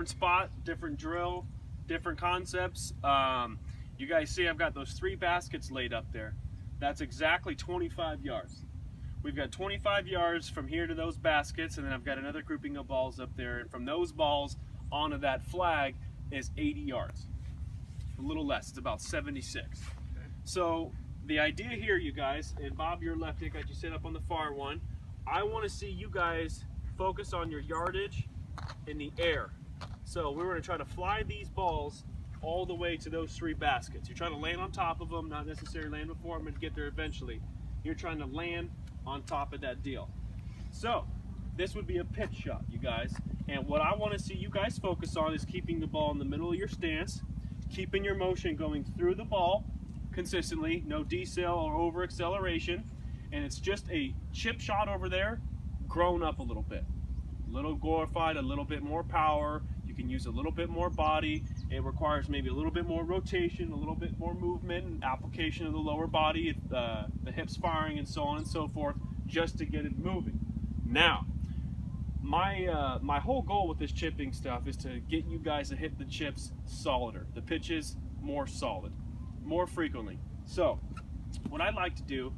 different spot, different drill, different concepts. You guys see I've got those 3 baskets laid up there. That's exactly 25 yards. We've got 25 yards from here to those baskets, and then I've got another grouping of balls up there, and from those balls onto that flag is 80 yards. A little less, it's about 76. Okay. So the idea here, you guys, and Bob, your left, I got you set up on the far one. I want to see you guys focus on your yardage in the air. So we're going to try to fly these balls all the way to those 3 baskets. You're trying to land on top of them, not necessarily land before them and get there eventually. You're trying to land on top of that deal. So this would be a pitch shot, you guys. And what I want to see you guys focus on is keeping the ball in the middle of your stance, keeping your motion going through the ball consistently, no decel or over acceleration. And it's just a chip shot over there, grown up a little bit. A little glorified, a little bit more power. You can use a little bit more body. It requires maybe a little bit more rotation, a little bit more movement and application of the lower body, the hips firing and so on and so forth, just to get it moving. Now, my whole goal with this chipping stuff is to get you guys to hit the chips solider, the pitches more solid, more frequently. So what I'd like to do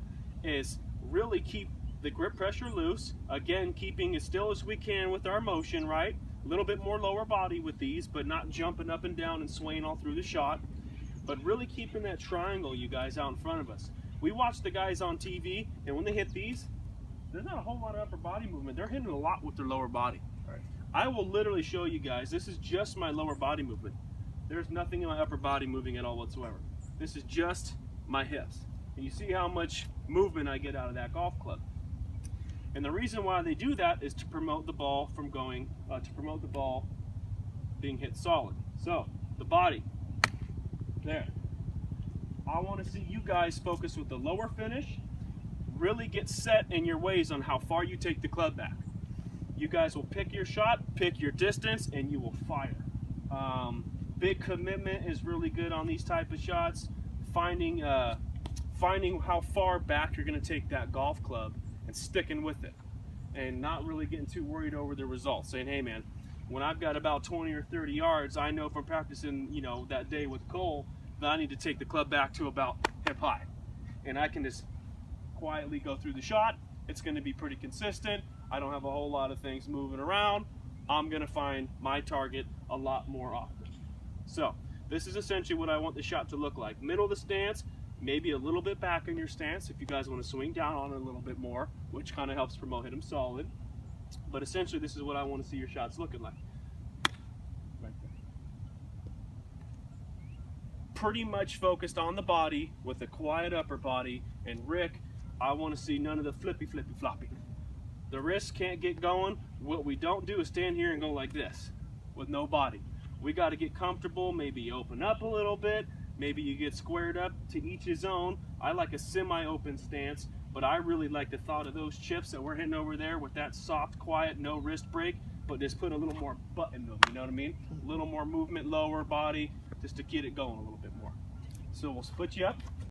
is really keep the grip pressure loose, again keeping as still as we can with our motion, right? A little bit more lower body with these, but not jumping up and down and swaying all through the shot, but really keeping that triangle, you guys, out in front of us. We watch the guys on TV, and when they hit these, there's not a whole lot of upper body movement. They're hitting a lot with their lower body. Right. I will literally show you guys, this is just my lower body movement. There's nothing in my upper body moving at all whatsoever. This is just my hips. And you see how much movement I get out of that golf club. And the reason why they do that is to promote the ball from going, to promote the ball being hit solid. So, the body, there. I want to see you guys focus with the lower finish, really get set in your ways on how far you take the club back. You guys will pick your shot, pick your distance, and you will fire. Big commitment is really good on these type of shots. Finding how far back you're going to take that golf club and sticking with it, and not really getting too worried over the results. Saying, hey man, when I've got about 20 or 30 yards, I know from practicing, you know, that day with Cole, that I need to take the club back to about hip high, and I can just quietly go through the shot. It's going to be pretty consistent. I don't have a whole lot of things moving around. I'm going to find my target a lot more often. So this is essentially what I want the shot to look like. Middle of the stance, maybe a little bit back in your stance if you guys want to swing down on it a little bit more, which kind of helps promote hit 'em solid. But essentially this is what I want to see your shots looking like. Right there. Pretty much focused on the body with a quiet upper body. And Rick, I want to see none of the flippy floppy. The wrists can't get going. What we don't do is stand here and go like this with no body. We got to get comfortable, maybe open up a little bit. Maybe you get squared up, to each his own. I like a semi-open stance, but I really like the thought of those chips that we're hitting over there with that soft, quiet, no wrist break, but just put a little more button movement, you know what I mean? A little more movement, lower body, just to get it going a little bit more. So we'll split you up.